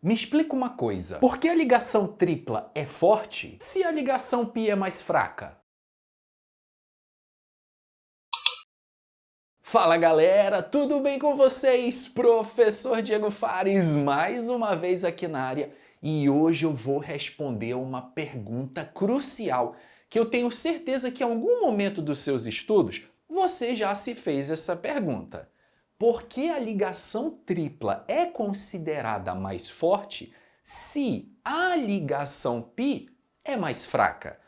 Me explica uma coisa, por que a ligação tripla é forte se a ligação π é mais fraca? Fala galera, tudo bem com vocês? Professor Diego Fares, mais uma vez aqui na área, e hoje eu vou responder uma pergunta crucial que eu tenho certeza que em algum momento dos seus estudos você já se fez essa pergunta. Por que a ligação tripla é considerada mais forte se a ligação π é mais fraca?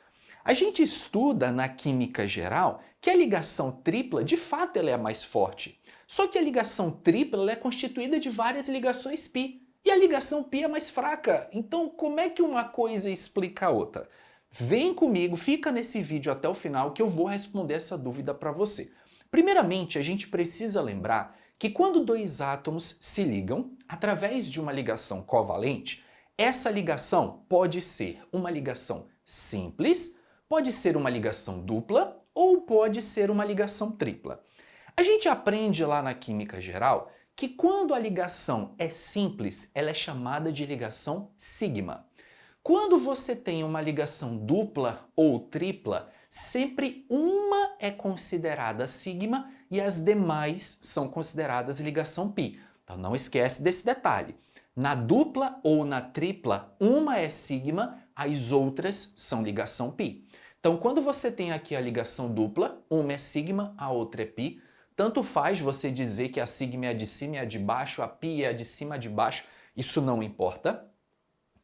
A gente estuda na química geral que a ligação tripla, de fato, ela é a mais forte. Só que a ligação tripla ela é constituída de várias ligações π. E a ligação π é mais fraca. Então, como é que uma coisa explica a outra? Vem comigo, fica nesse vídeo até o final que eu vou responder essa dúvida para você. Primeiramente, a gente precisa lembrar que quando dois átomos se ligam através de uma ligação covalente, essa ligação pode ser uma ligação simples, pode ser uma ligação dupla ou pode ser uma ligação tripla. A gente aprende lá na química geral que quando a ligação é simples, ela é chamada de ligação sigma. Quando você tem uma ligação dupla ou tripla, sempre uma é considerada sigma e as demais são consideradas ligação π. Então não esquece desse detalhe. Na dupla ou na tripla, uma é sigma, as outras são ligação π. Então quando você tem aqui a ligação dupla, uma é sigma, a outra é π, tanto faz você dizer que a sigma é a de cima e a de baixo, a π é a de cima e a de baixo, isso não importa.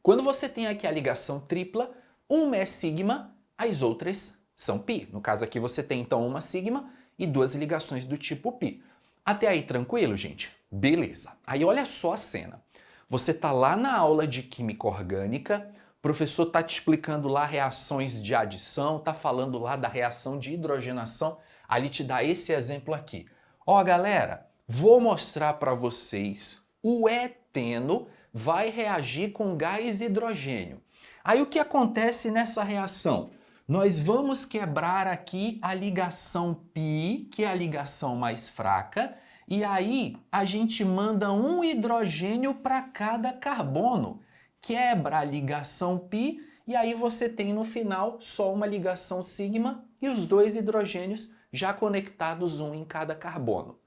Quando você tem aqui a ligação tripla, uma é sigma, as outras são π. No caso aqui você tem então uma sigma e duas ligações do tipo π. Até aí tranquilo, gente? Beleza. Aí olha só a cena. Você está lá na aula de química orgânica, o professor está te explicando lá reações de adição, está falando lá da reação de hidrogenação, ali te dá esse exemplo aqui. Ó galera, vou mostrar para vocês o eteno vai reagir com gás hidrogênio. Aí o que acontece nessa reação? Nós vamos quebrar aqui a ligação π, que é a ligação mais fraca, e aí a gente manda um hidrogênio para cada carbono. Quebra a ligação π e aí você tem no final só uma ligação sigma e os dois hidrogênios já conectados um em cada carbono.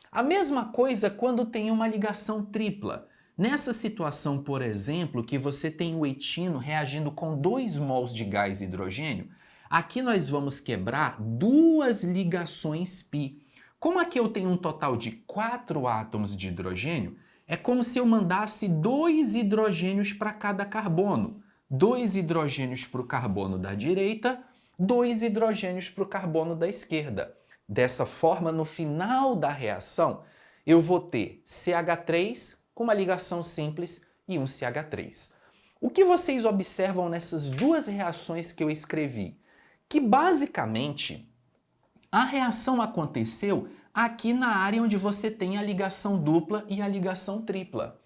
A mesma coisa quando tem uma ligação tripla. Nessa situação, por exemplo, que você tem o etino reagindo com 2 mols de gás hidrogênio, aqui nós vamos quebrar duas ligações π. Como aqui eu tenho um total de 4 átomos de hidrogênio, é como se eu mandasse 2 hidrogênios para cada carbono. 2 hidrogênios para o carbono da direita, 2 hidrogênios para o carbono da esquerda. Dessa forma, no final da reação, eu vou ter CH3 com uma ligação simples e um CH3. O que vocês observam nessas duas reações que eu escrevi? Que basicamente a reação aconteceu aqui na área onde você tem a ligação dupla e a ligação tripla.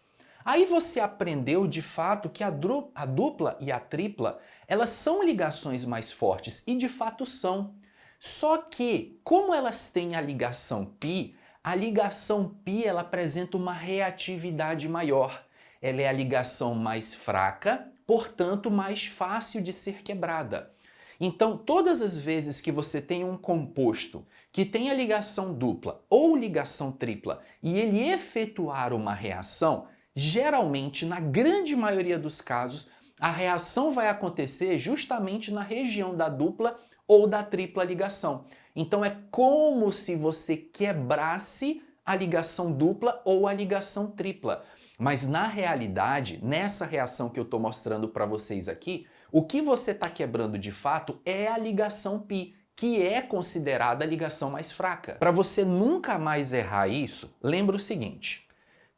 Aí você aprendeu de fato que a dupla e a tripla, elas são ligações mais fortes e de fato são. Só que, como elas têm a ligação π, a ligação π ela apresenta uma reatividade maior. Ela é a ligação mais fraca, portanto mais fácil de ser quebrada. Então, todas as vezes que você tem um composto que tem a ligação dupla ou ligação tripla e ele efetuar uma reação, geralmente, na grande maioria dos casos, a reação vai acontecer justamente na região da dupla ou da tripla ligação. Então é como se você quebrasse a ligação dupla ou a ligação tripla. Mas na realidade, nessa reação que eu estou mostrando para vocês aqui, o que você está quebrando de fato é a ligação π, que é considerada a ligação mais fraca. Para você nunca mais errar isso, lembra o seguinte.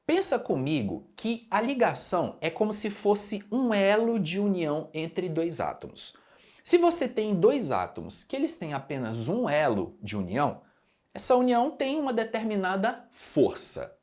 Pensa comigo que a ligação é como se fosse um elo de união entre dois átomos. Se você tem dois átomos que eles têm apenas um elo de união, essa união tem uma determinada força.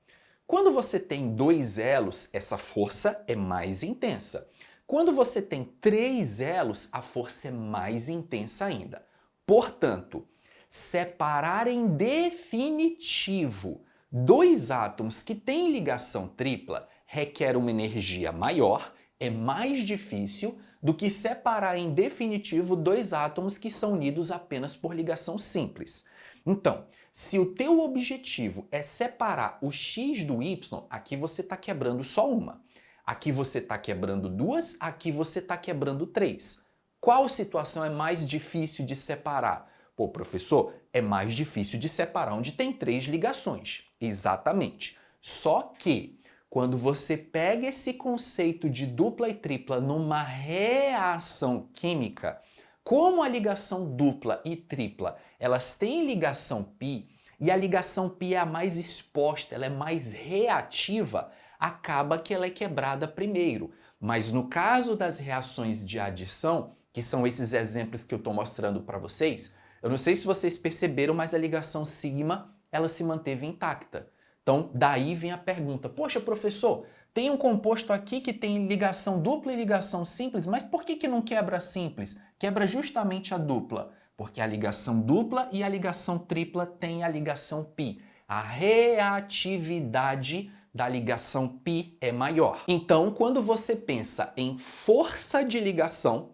Quando você tem dois elos, essa força é mais intensa. Quando você tem 3 elos, a força é mais intensa ainda. Portanto, separar em definitivo dois átomos que têm ligação tripla requer uma energia maior, é mais difícil do que separar em definitivo dois átomos que são unidos apenas por ligação simples. Então, se o teu objetivo é separar o X do Y, aqui você está quebrando só uma. Aqui você está quebrando duas, aqui você está quebrando três. Qual situação é mais difícil de separar? Pô, professor, é mais difícil de separar onde tem três ligações. Exatamente. Só que, quando você pega esse conceito de dupla e tripla numa reação química, como a ligação dupla e tripla, elas têm ligação π, e a ligação π é a mais exposta, ela é mais reativa, acaba que ela é quebrada primeiro. Mas no caso das reações de adição, que são esses exemplos que eu estou mostrando para vocês, eu não sei se vocês perceberam, mas a ligação sigma, ela se manteve intacta. Então, daí vem a pergunta, poxa, professor, tem um composto aqui que tem ligação dupla e ligação simples, mas por que não quebra simples? Quebra justamente a dupla, porque a ligação dupla e a ligação tripla têm a ligação π. A reatividade da ligação π é maior. Então, quando você pensa em força de ligação,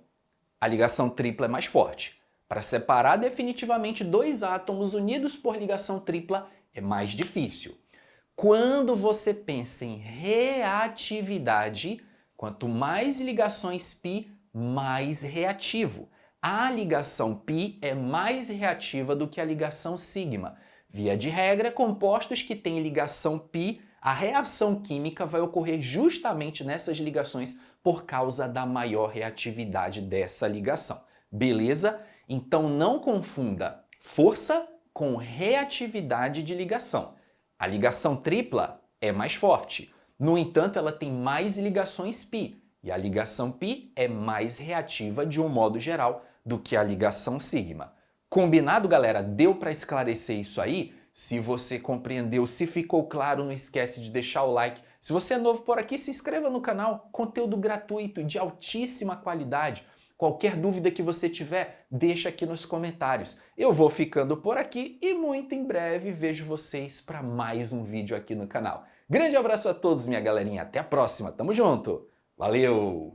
a ligação tripla é mais forte. Para separar definitivamente dois átomos unidos por ligação tripla é mais difícil. Quando você pensa em reatividade, quanto mais ligações π, mais reativo. A ligação π é mais reativa do que a ligação sigma. Via de regra, compostos que têm ligação π, a reação química vai ocorrer justamente nessas ligações por causa da maior reatividade dessa ligação. Beleza? Então não confunda força com reatividade de ligação. A ligação tripla é mais forte. No entanto, ela tem mais ligações π. E a ligação π é mais reativa de um modo geral do que a ligação sigma. Combinado, galera? Deu para esclarecer isso aí? Se você compreendeu, se ficou claro, não esquece de deixar o like. Se você é novo por aqui, se inscreva no canal. Conteúdo gratuito e de altíssima qualidade. Qualquer dúvida que você tiver, deixa aqui nos comentários. Eu vou ficando por aqui e muito em breve vejo vocês para mais um vídeo aqui no canal. Grande abraço a todos, minha galerinha. Até a próxima. Tamo junto. Valeu!